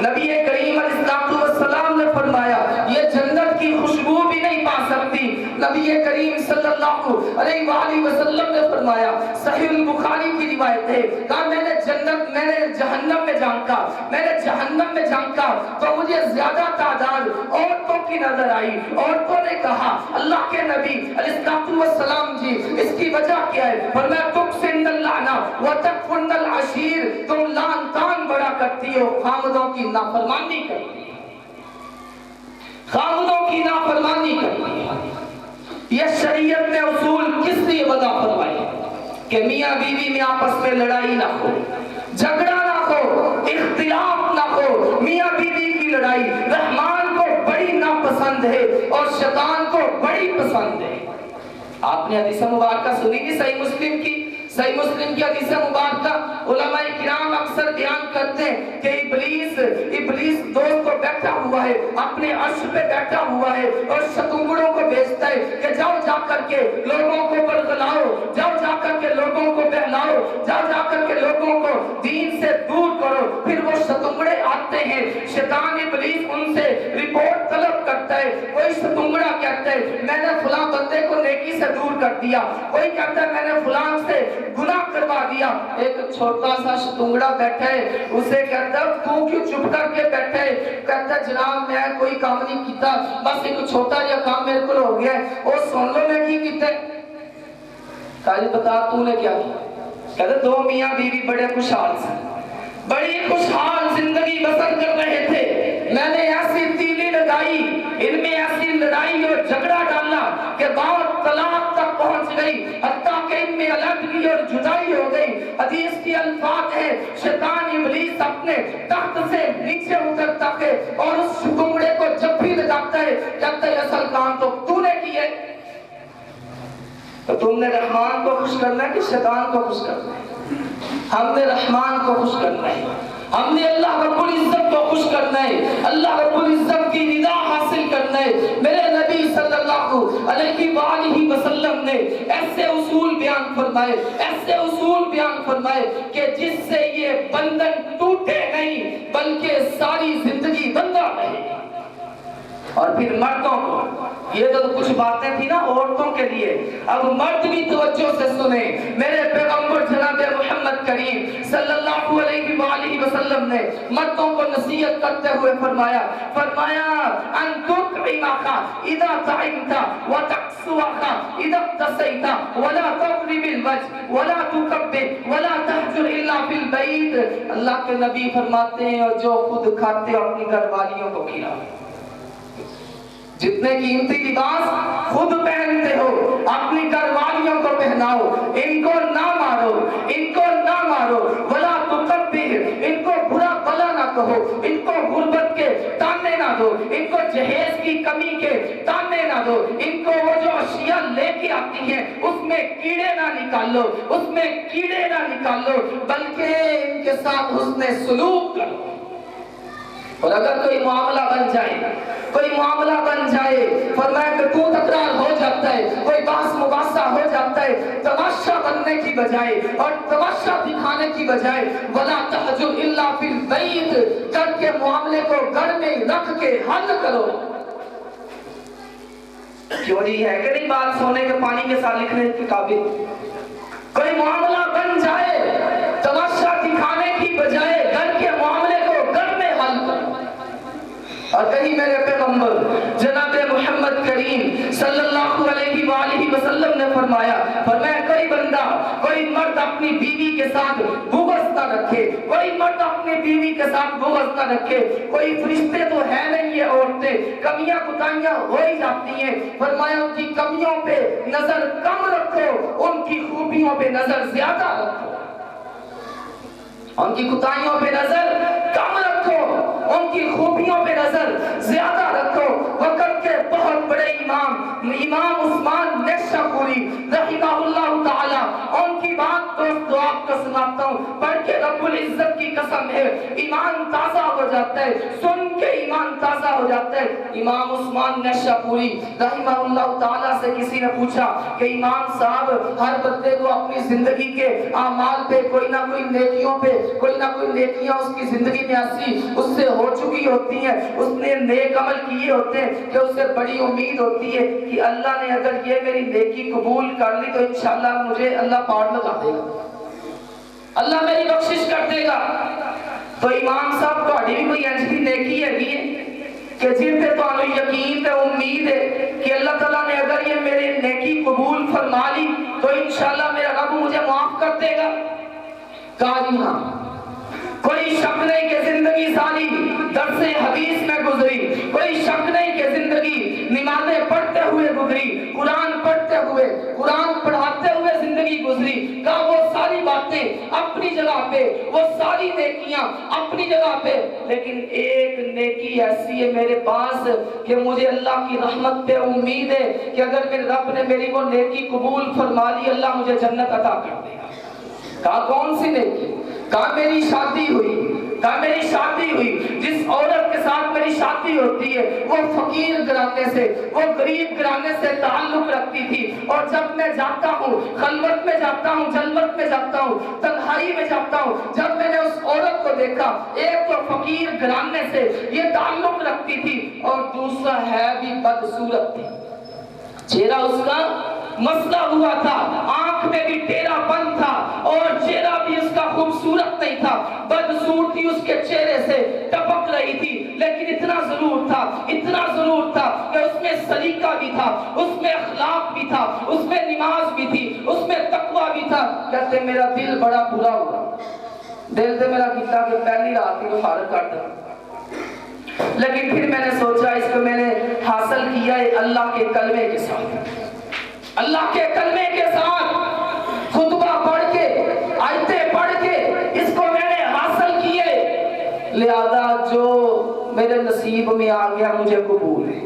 نبی کریم علیہ السلام نے فرمایا یہ جنت کی خوشبو بھی نہیں پا سکتی. نبی کریم صلی اللہ علیہ وآلہ وسلم نے فرمایا صحیح البخاری کی روایت ہے کہا میں نے جہنم میں جھانکا تو مجھے زیادہ تعداد عورتوں کی نظر آئی. عورتوں نے کہا اللہ کے نبی علیہ السلام جی اس کی وجہ کیا ہے؟ فرمایا تقسن اللعنہ وتکفن العشیر. تم لعن تان بڑا کرتی ہو، خامدوں کی نافرمانی کرتی ہو، خامدوں کی نافرمانی کرتی ہو. یہ شریعت نے اصول کس لیے وضع فرمائی کہ میاں بیوی میں آپس میں لڑائی نہ ہو، جھگڑا نہ ہو، اختلاف نہ ہو. میاں بیوی کی لڑائی رحمان کو بڑی ناپسند ہے اور شیطان کو بڑی پسند ہے. آپ نے حدیث مبارکہ سنی تھی صحیح مسلم کی حدیث مبارکہ. علماء کرام اکثر بیان کرتے ہیں کہ ابلیس دوست کو بیٹھا ہوا ہے، اپنے عرش پہ بیٹھا ہوا ہے اور شتنگڑوں کو بھیجتا ہے کہ جاؤ جا کر کے لوگوں کو برگلاؤ، جاؤ جا کر کے لوگوں کو بہلاؤ، جاؤ جا کر کے لوگوں کو دین سے دور کرو. پھر وہ شتنگڑے آتے ہیں، شیطان ابلیس ان سے رپورٹ طلب کرتا ہے. کوئی شتنگڑا کہتا ہے میں نے فلاں بندے کو نیکی سے دور کر دیا، کوئی کہتا ہے میں نے فلاں سے گناہ کروا دیا. ایک چھوٹا سا شتنگڑا بیٹھا ہے، اسے کہتا ہے تو کیوں چپ کر کے بیٹھا ہے؟ کہتا ہے جناب میں کوئی کام نہیں کیتا، بس ایک چھوٹا جا کام میرے کو ہو گیا ہے. اور سن لو میں کی کیتا ہے. کہا جی بتا تو نے کیا کیا؟ کہتا ہے دو میاں بیوی بڑے خوشحال سے، بڑی خوشحال زندگی بسر کر رہے تھے. میں نے ایسی تیلی لگائی، ان میں ایسی لڑائی اور جھگڑا ڈالا کہ بات طلاق تک پہنچ گئی، حتیٰ کہ ان میں علیحدگی اور جدائی ہو گئی. حدیث کی الفاظ ہے شیطان ابلیس اپنے تخت سے نیچے اترتا ہے اور اس شتنگڑے کو جب بھی لگاتا ہے کہتا ہے اصل کام تو تو نے کی ہے. تو تم نے رحمان کو خوش کرنا ہے کہ شیطان کو خوش کرنا ہے؟ ہم نے رحمان کو خوش کرنا ہے، ہم نے اللہ رب العزت کو خوش کرنا ہے، اللہ رب العزت کی رضا حاصل کرنا ہے. میرے نبی صلی اللہ علیہ وآلہ وسلم نے ایسے اصول بیان فرمائے کہ جس سے یہ بندھن ٹوٹے نہیں بلکہ ساری زندگی بندھا رہے. اور پھر مردوں کو، یہ تو کچھ باتیں تھی نا عورتوں کے لیے، اب مرد بھی توجہ سے سنیں۔ میرے پیغمبر جناب محمد کریم صلی اللہ علیہ وآلہ وسلم نے مردوں کو نصیحت کرتے ہوئے فرمایا ان تطعمک اذا طعمت وتكسوک اذا اقتصیت ولا تضرب الوجه ولا تكبر ولا تهجر الا في البيت۔ اللہ کے نبی فرماتے ہیں اور جو خود کھاتے ہو اپنی گھر والیوں کو کھلاؤ، جتنے قیمتی لباس خود پہنتے ہو اپنی گھر والیوں کو پہناؤ، ان کو نہ مارو، ان کو نہ مارو، ولا تکبر، ان کو برا بلا نہ کہو، ان کو غربت کے تانے نہ دو، ان کو جہیز کی کمی کے تانے نہ دو، ان کو وہ جو اشیاء لے کے آتی ہیں اس میں کیڑے نہ نکالو، اس میں کیڑے نہ نکالو، بلکہ ان کے ساتھ حسن سلوک کرو۔ اور اگر کوئی معاملہ بن جائے، کوئی معاملہ بن جائے، فرمایا کہ تو تکرار ہو جاتا ہے، کوئی بحث مباحثہ ہو جاتا ہے، تماشا بننے کی بجائے اور تماشا دکھانے کی بجائے وَلَا تَحْجُرْ إِلَّا فِي الْبَيْتِ، گھر کے معاملے کو گھر میں رکھ کے حل کرو۔ کیوں جی ہے کہ نہیں بات سونے کے پانی کے ساتھ لکھنے کے قابل؟ کوئی معاملہ بن جائے، تماشا دکھانے کی بجائے گھر کے معاملے کو گھر میں حل کرو۔ اور کہیں میرے پیغمبر جناب محمد کریم صلی اللہ علیہ وآلہ وسلم نے فرمایا کوئی بندہ، کوئی مرد اپنی بیوی کے ساتھ بغض نہ رکھے، کوئی مرد اپنی بیوی کے ساتھ بغض نہ رکھے۔ کوئی فرشتے تو ہے نہیں، یہ عورتیں کمیاں کوتاہیاں ہو ہی جاتی ہیں، فرمایا ان کی کمیوں پہ نظر کم رکھو، ان کی خوبیوں پہ نظر زیادہ رکھو، ان کی کوتاہیوں پہ نظر کم رکھو، ان کی خوبیوں پہ نظر زیادہ رکھو۔ وقت کے بہت بڑے امام عثمان نیشاپوری رحمہ اللہ تعالی، ان کی بات دوستو آپ کو سناتا ہوں، پڑھ کے رب العزت کی قسم ہے ایمان تازہ ہو جاتا ہے، سن کے ایمان تازہ ہو جاتا ہے۔ امام عثمان نیشاپوری رحمہ اللہ تعالی سے کسی نے پوچھا کہ امام صاحب، ہر بندے کو اپنی زندگی کے اعمال پہ کوئی نہ کوئی نیکیوں پہ کوئی نہ کوئی نیکیاں اس کی زندگی میں ایسی اس سے ہو چکی ہوتی ہیں، اس نے نیک عمل کیے ہوتے ہیں کہ اسے بڑی امید ہوتی ہے کہ اللہ نے اگر یہ میری نیکی قبول کر لی تو انشاءاللہ مجھے اللہ پاڑ لگا دے گا، اللہ میری بخشش کر دے گا۔ تو امام صاحب تہاڈی بھی کوئی ایسی نیکی ہے کہ جن پہ تمہیں یقین تے امید ہے کہ اللہ تعالیٰ نے اگر یہ میری نیکی قبول فرما لی تو انشاءاللہ میرا رب مجھے معاف کر دے گا؟ کہا جی ہاں۔ کوئی شک نہیں کہ زندگی ساری درس حدیث میں گزری، کوئی شک نہیں کہ زندگی نمازیں پڑھتے ہوئے گزری، قرآن پڑھتے ہوئے، قرآن پڑھاتے ہوئے زندگی گزری۔ کہا وہ ساری باتیں اپنی جگہ پہ، وہ ساری نیکیاں اپنی جگہ پہ، لیکن ایک نیکی ایسی ہے میرے پاس کہ مجھے اللہ کی رحمت پہ امید ہے کہ اگر میرے رب نے میری وہ نیکی قبول فرما لی اللہ مجھے جنت عطا کر دے گا۔ کہا کون سی نیکی؟ کہا میری شادی ہوئی، کہا میری شادی ہوئی، جس عورت کے ساتھ میری شادی ہوتی ہے وہ فقیر گھرانے سے، وہ غریب گھرانے سے تعلق رکھتی تھی، اور جب میں جاتا ہوں خلوت میں جاتا ہوں، جلوت میں جاتا ہوں، تنہائی میں جاتا ہوں، جب میں نے اس عورت کو دیکھا ایک تو فقیر گھرانے سے یہ تعلق رکھتی تھی اور دوسرا ہے بھی بدصورت تھی، چہرہ اس کا مسئلہ ہوا تھا، آنکھ میں بھی ٹیڑھا پن تھا اور چہرہ بھی اس کا خوبصورت نہیں تھا، بدصورتی اس کے چہرے سے ٹپک رہی تھی، لیکن اتنا ضرور تھا کہ اس میں سلیقہ بھی تھا، اس میں اخلاق بھی تھا، اس میں نماز بھی تھی، اس میں تقوی بھی تھا۔ کہتے میرا دل بڑا برا ہوا، دل سے میرا کتا کہ پہلی رات ہی وہ فارغ کر دیا، لیکن پھر میں نے سوچا اس کو میں نے حاصل کیا ہے اللہ کے کلمے کے ساتھ، اللہ کے کلمے کے ساتھ خطبہ پڑھ کے آیتیں پڑھ کے اس کو میں نے حاصل کیے، لہذا جو میرے نصیب میں آ گیا مجھے قبول ہے،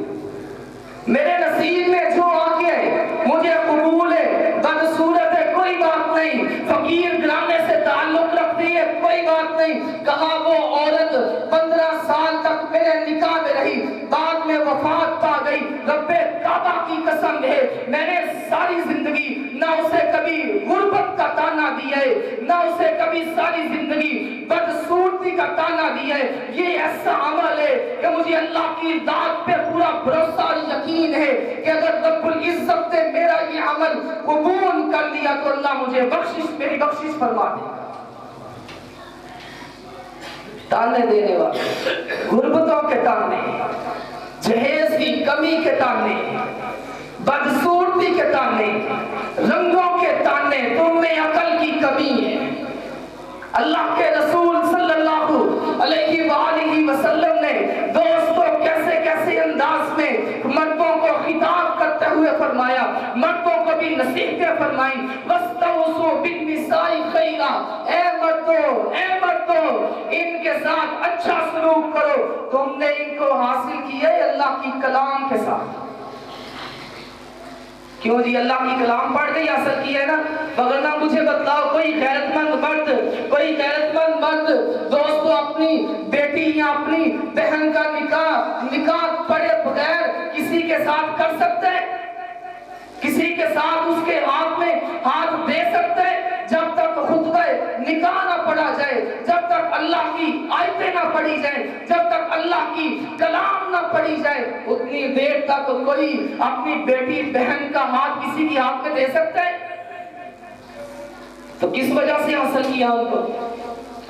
میرے نصیب میں جو آ گیا ہے مجھے قبول ہے، بدصورت ہے کوئی بات نہیں، فقیر گھرانے سے تعلق رکھتی ہے کوئی بات نہیں۔ کہا وہ عورت 15 سال تک میرے نکاح میں رہی، بعد میں وفات پا گئی، رب کعبہ کی قسم ہے میں نے ساری زندگی نہ اسے کبھی غربت کا تانا دیا ہے، نہ اسے کبھی ساری زندگی بدصورتی کا تانا دیا ہے۔ یہ ایسا عمل ہے کہ مجھے اللہ کی ذات پہ پورا بھروسہ اور یقین ہے کہ اگر رب العزت نے میرا یہ عمل قبول کر لیا تو اللہ مجھے میری بخشش فرما دے گا۔ تانے دینے والے، غربتوں کے تانے، جہیز کی کمی کے تانے، بدصورتی کے تانے، رنگوں کے تانے، تم میں عقل کی کمی ہے۔ اللہ کے رسول صلی اللہ علیہ وآلہ وسلم نے دوستوں کیسے کیسے انداز میں مردوں کو خطاب کرتے ہوئے فرمایا، مردوں کو بھی نصیحتیں فرمائیں، وَاسْتَوْصُوا بِالنِّسَاءِ خَيْرًا، اے مردوں ان کے ساتھ اچھا سلوک کرو۔ تم نے ان کو حاصل کیا ہے اللہ کی کلام کے ساتھ۔ کیوں جی؟ اللہ کی کلام پڑھ کے حاصل کی ہے نا، وگرنہ مجھے بتلاؤ کوئی غیرت مند مرد دوستو اپنی بیٹی یا اپنی بہن کا نکاح پڑھے بغیر کسی کے ساتھ کر سکتے ہیں؟ کسی کے ساتھ اس کے ہاتھ میں ہاتھ دے سکتے ہیں؟ جب تک خطبہ نکاح نہ پڑھا جائے، جب تک اللہ کی آیتیں نہ پڑھی جائیں، جب تک اللہ کی کلام نہ پڑھی جائے، اتنی دیر تک کوئی اپنی بیٹی بہن کا ہاتھ کسی کی ہاتھ میں دے سکتا ہے؟ تو کس وجہ سے حاصل کیا ان کو؟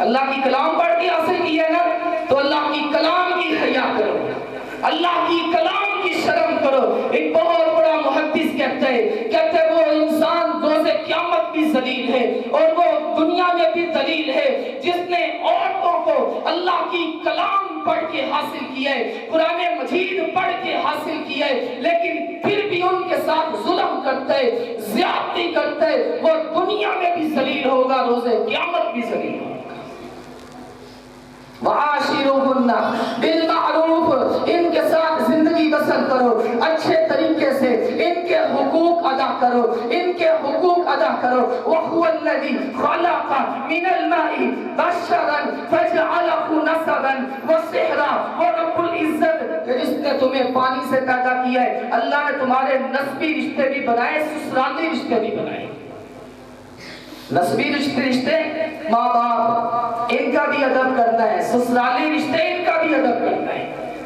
اللہ کی کلام پڑھ کے حاصل کیا نا، تو اللہ کی کلام کی حیا کرو، اللہ کی کلام کی شرم کرو۔ ایک بہت بڑا محدث کہتے ہیں وہ انسان روز قیامت بھی ذلیل ہے اور وہ دنیا میں بھی ذلیل ہے جس نے عورتوں کو اللہ کی کلام پڑھ کے حاصل کیا ہے، قرآن مجید پڑھ کے حاصل کیا ہے، لیکن پھر بھی ان کے ساتھ ظلم کرتا ہے، زیادتی کرتا ہے، وہ دنیا میں بھی ذلیل ہوگا، روز قیامت بھی ذلیل ہوگا۔ وَعَاشِرُوهُنَّ بِالْمَعْرُوفِ، ان کے ساتھ زندگی بسر کرو اچھے طریقے سے، ان کے حقوق ادا کرو، ان کے حقوق ادا کرو۔ وَهُوَ الَّذِي خَلَقَ مِنَ الْمَاءِ بَشَرًا فَجَعَلَهُ نَسَبًا وَصِهْرًا، وہ رب العزت جس نے تمہیں پانی سے پیدا کیا ہے، اللہ نے تمہارے نسبی رشتے بھی بنائے، سسرالی رشتے بھی بنائے۔ نسبی رشتے ماں باپ ان کا بھی ادب کرنا ہے، سسرالی رشتے ان کا بھی ادب کرنا ہے۔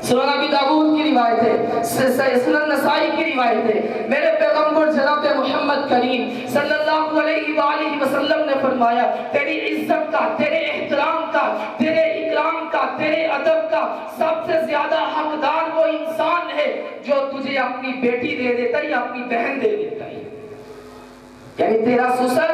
سنن ابی داؤد کی روایت ہے، سنن نسائی کی روایت ہے، میرے پیغمبر جناب محمد کریم صلی اللہ علیہ وآلہ وسلم نے فرمایا تیری عزت کا، تیرے احترام کا، تیرے اکرام کا، تیرے ادب کا سب سے زیادہ حقدار وہ انسان ہے جو تجھے اپنی بیٹی دے دیتا ہے یا اپنی بہن دے دیتا ہے، یعنی تیرا سسر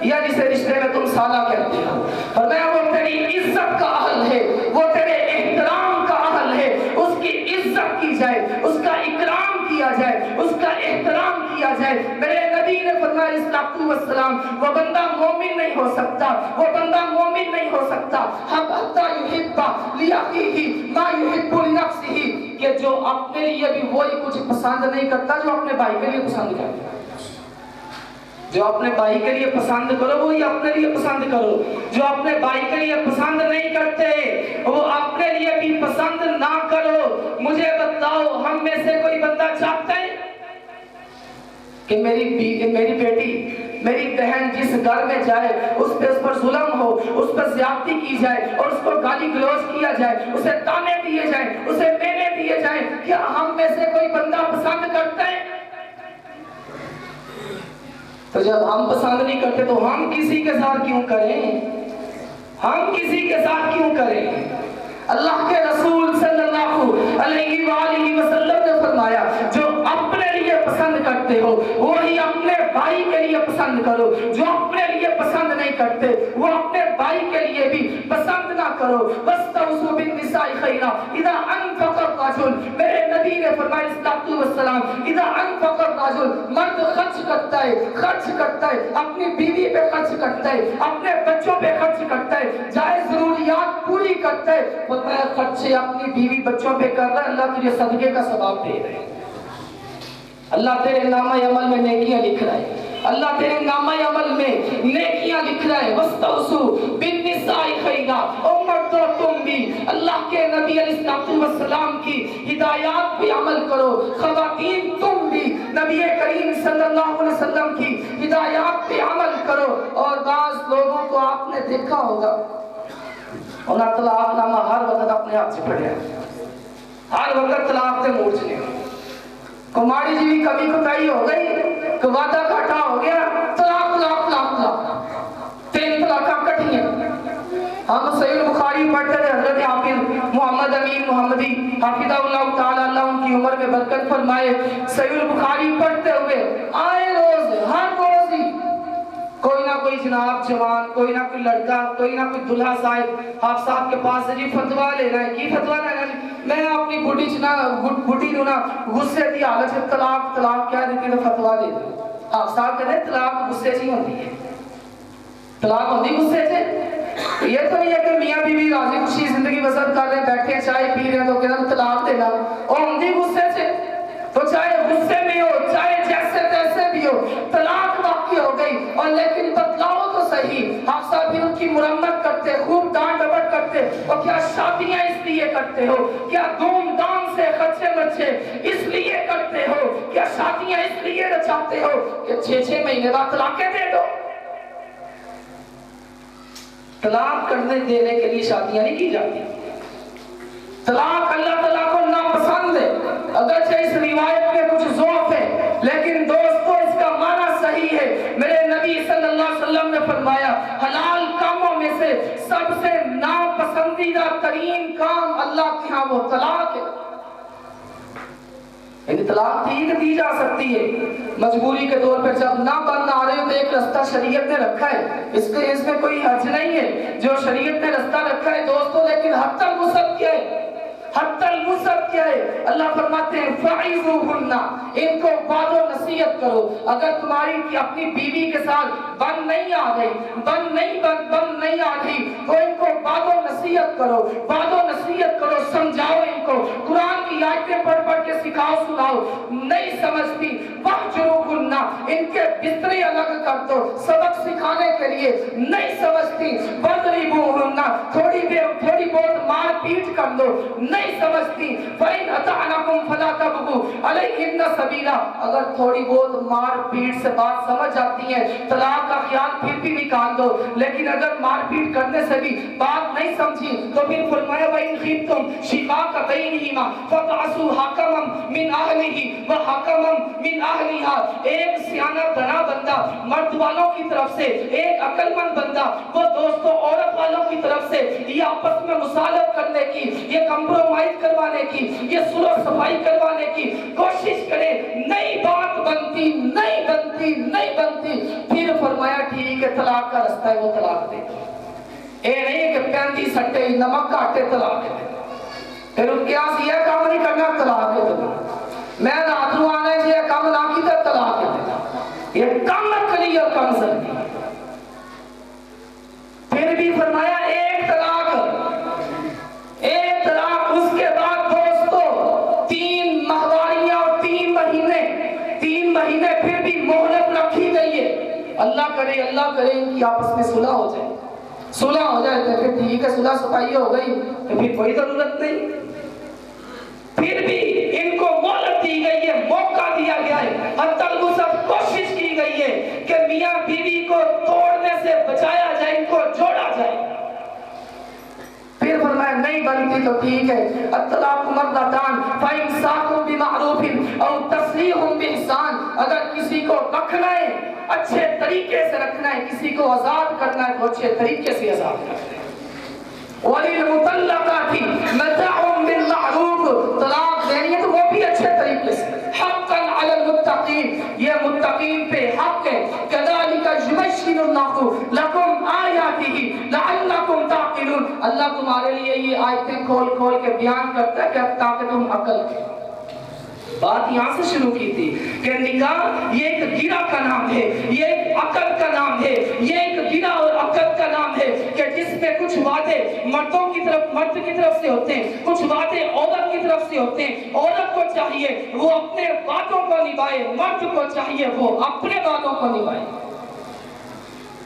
یا جسے رشتے میں تم سالہ کہتے ہو، فرمایا وہ تیری عزت کا اہل ہے، وہ تیرے احترام کا اہل ہے، اس کی عزت کی جائے، اس کا اکرام کیا جائے، اس کا احترام کیا جائے۔ میرے نبی نے فرمایا علیہ السلام وہ بندہ مومن نہیں ہو سکتا، وہ بندہ مومن نہیں ہو سکتا حتی یحب لأخیہ ما یحب لنفسہ، کہ جو اپنے لیے بھی وہی کچھ پسند نہیں کرتا جو اپنے بھائی کے لیے پسند کرتا۔ جو اپنے بھائی کے لیے پسند کرو وہی اپنے لیے پسند کرو، جو اپنے بھائی کے لیے پسند نہیں کرتے وہ اپنے لیے بھی پسند نہ کرو۔ مجھے بتاؤ ہم میں سے کوئی بندہ چاہتا ہے کہ میری بیٹی میری بہن جس گھر میں جائے اس پر ظلم ہو، اس پر زیادتی کی جائے اور اس کو گالی گلوچ کیا جائے، اسے تانے دیے جائیں، اسے مینے دیے جائیں؟ کیا ہم میں سے کوئی بندہ پسند کرتا ہے؟ تو جب ہم پسند نہیں کرتے تو ہم کسی کے ساتھ کیوں کریں؟ ہم کسی کے ساتھ کیوں کریں؟ اللہ کے رسول صلی اللہ علیہ وآلہ وسلم نے فرمایا جو اپنے لیے پسند کرتے ہو وہی اپنے بھائی کے لیے پسند کرو، جو اپنے لیے پسند نہیں کرتے وہ اپنے بھائی کے لیے بھی پسند نہ کرو۔ وَاسْتَوْصُوا بِالنِّسَاءِ خَيْرًا اِذَا أَنفَقَ الرَّجُلُ، میرے نبی نے فرمایا اِذَا أَنفَقَ الرَّجُلُ، مرد خرچ کرتا ہے اپنی بیوی پہ خرچ کرتا ہے، اپنے بچوں پہ خرچ کرتا ہے، جائز ضروریات پوری کرتا ہے، فرمایا خرچے اپنی بیوی بچوں پہ کر رہا ہے، اللہ تجھے صدقے کا ثواب دے رہے ہیں، اللہ تیرے نامہ عمل میں نیکیاں لکھ رہا ہے، اللہ تیرے نامہ عمل میں نیکیاں لکھ رہا ہے۔ وَاسْتَوْصُوا بِالنِّسَاءِ خَيْرًا، او مردو تم بھی اللہ کے نبی علیہ السلام کی ہدایات پہ عمل کرو، خواتین تم بھی نبی کریم صلی اللہ علیہ وسلم کی ہدایات پہ عمل کرو. اور بعض لوگوں کو آپ نے دیکھا ہوگا انہاں طلاق نامہ ہر وقت اپنے ہاتھ سے پڑھیا ہر وقت طلاق سے مورچنے کو ماڑی جی بھی کمی کتائی ہو گئی کہ وعدہ کاٹا ہو گیا طلاق طلاق طلاق طلاق 3 طلاقاں کٹھی ہیں. ہم صحیح بخاری پڑھتے تھے حضرت حافظ محمد امین محمدی حافظہ اللہ تعالی اللہ ان کی عمر میں برکت فرمائے صحیح بخاری پڑھتے ہوئے آئے روز ہر روز ہی کوئی نہ کوئی جناب جوان کوئی نہ کوئی لڑکا کوئی نہ کوئی دلہا صاحب آپ صاحب کے پاس جی فتویٰ لینا ہے کی فتویٰ لینا ہے میں اپنی بڑی چنا بڑی نو نا غصے دی حالت سے طلاق طلاق کیا دیتی تو فتویٰ دے دیں. آپ صاحب کہتے ہیں طلاق غصے سے ہوتی ہے طلاق ہوتی غصے سے. یہ تو نہیں ہے کہ میاں بیوی راضی خوشی زندگی بسر کر رہے ہیں بیٹھے چائے پی رہے ہیں تو کہتے ہیں طلاق دینا اور ہوتی غصے سے. تو چاہے غصے میں ہو چاہے جیسے تیسے بھی ہو طلاق واقع ہو گئی اور لیکن بتلاؤ تو صحیح آپ صاحب بھی ان کی مرمت کرتے خوب ڈانٹ ڈپٹ کرتے اور کیا شادیاں اس لیے کرتے ہو کیا دھوم دھام سے خرچے مرچے اس لیے کرتے ہو کیا شادیاں اس لیے رچاتے ہو کہ 6 مہینے بعد طلاقیں دے دو. طلاق کرنے دینے کے لیے شادیاں نہیں کی جاتی. طلاق اللہ تعالیٰ کو ناپسند ہے اگرچہ اس روایت میں کچھ ضعف ہے لیکن دوستو اس کا معنی صحیح ہے. میرے نبی صلی اللہ علیہ وسلم نے فرمایا حلال کاموں میں سے سب سے ناپسندیدہ ترین کام اللہ کے ہاں وہ طلاق ہے. یعنی طلاق دی جا سکتی ہے مجبوری کے طور پر جب نہ بن آ رہے ہو تو ایک رستہ شریعت نے رکھا ہے اس میں کوئی حرج نہیں ہے جو شریعت نے رستہ رکھا ہے دوستو. لیکن حد الوسط کیا ہے حد الوسط کیا ہے اللہ فرماتے ہیں فَعِظُوهُنَّ ان کو وعظ و نصیحت کرو. اگر تمہاری اپنی بیوی کے ساتھ بن نہیں آ گئی بن نہیں آ گئی تو ان کو وعظ و نصیحت کرو سمجھاؤ ان کو قرآن کی آیتیں پڑھ کے سکھاؤ سناؤ. نہیں سمجھتی وَاهْجُرُوهُنَّ ان کے بسترے الگ کر دو سبق سکھانے کے لیے. نہیں سمجھتی وَاضْرِبُوهُنَّ تھوڑی بہت مار پیٹ کر دو. نہیں سمجھتی فَإِنْ أَطَعْنَكُمْ فَلَا تَبْغُوا عَلَيْهِنَّ سَبِيلًا اگر تھوڑی بہت مار پیٹ سے بات سمجھ آتی ہے طلاق کا خیال پھر بھی نکال دو. لیکن اگر مار پیٹ کرنے سے بھی بات نہیں سمجھی تو پھر فرمایا وَإِنْ خِفْتُمْ شِقَاقَ بَيْنِهِمَا فَابْعَثُوا حَكَمًا مِنْ أَهْلِهِ وَحَكَمًا مِنْ أَهْلِهَا ایک سیانہ دنا بندہ مرد والوں کی طرف سے ایک عقل مند بندہ وہ دوستوں عورت والوں کی طرف سے یہ آپس میں مصالحت کرنے کی یہ کمپرومائز کروانے کی یہ صلح و صفائی کروانے کی کوشش کرے. نئی بات بنتی پھر فرمایا ٹھیک ہے طلاق کا رستہ ہے وہ طلاق دے. اے نہیں کہ پینتی سٹے نمک کاٹے طلاق دے پھر ان کے آس یہ کام نہیں کرنا طلاق دے. میں رات نو آنے سے یہ کام نہ کی تو طلاق دے. یہ کم کلی اور کم سکتی. پھر بھی فرمایا ایک طلاق اس کے بعد دوستو 3 ماہواریاں اور 3 مہینے پھر بھی مہلت رکھی گئی ہے. اللہ کرے ان کی آپس میں صلح ہو جائے تو پھر ٹھیک ہے صلح صفائی ہو گئی تو پھر کوئی ضرورت نہیں. پھر بھی ان کو مہلت دی گئی ہے موقع دیا گیا ہے حتی الوسط کوشش کی گئی ہے کہ میاں بیوی کو توڑنے سے بچایا جائے ان کو جوڑا جائے. پھر فرمایا نہیں بنتی تو ٹھیک ہے الطلاق مرتان فإمساک بمعروف او تسریح بإحسان اگر کسی کو رکھنا ہے اچھے طریقے سے رکھنا ہے کسی کو آزاد کرنا ہے تو اچھے طریقے سے آزاد کرنا ہے. وَلِلْمُطَلَّقَاتِ مَتَاعٌ بِالْمَعْرُوفِ طلاق دینی ہے تو وہ بھی اچھے طریقے سے حقاً علی المتقین یہ متقین پہ حق ہے. كَذَلِكَ يُبَشِّرُ اللَّهُ لَكُمْ آيَاتِهِ لَعَلَّكُمْ تَعْقِلُونَ اللہ تمہارے لیے یہ آیتیں کھول کے بیان کرتا ہے کہ تاکہ تم عقل کرو. بات یہاں سے شروع کی تھی کہ نکاح یہ ایک گرہ کا نام ہے یہ ایک عقد کا نام ہے یہ ایک گرہ اور عقد کا نام ہے کہ جس میں کچھ وعدے مرد کی طرف سے ہوتے ہیں کچھ وعدے عورت کی طرف سے ہوتے ہیں. عورت کو چاہیے وہ اپنے وعدوں کو نبھائے مرد کو چاہیے وہ اپنے وعدوں کو نبھائے.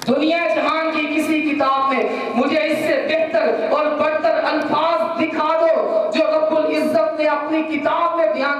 دنیا جہان کی کسی کتاب میں مجھے اس سے بہتر اور برتر الفاظ دکھا دو جو رب العزت نے اپنی کتاب میں بیان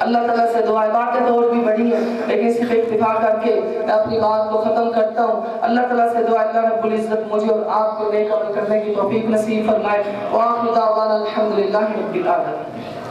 اللہ تعالیٰ سے دعائیں، باتیں تو اور بھی بڑی ہیں لیکن اسی پہ اکتفا کر کے میں اپنی بات کو ختم کرتا ہوں۔ اللہ تعالیٰ سے دعا اللہ رب العزت مجھے اور آپ کو نیک عمل کرنے کی توفیق نصیب فرمائے۔ وآخر دعوانا الحمدللہ رب العالمین۔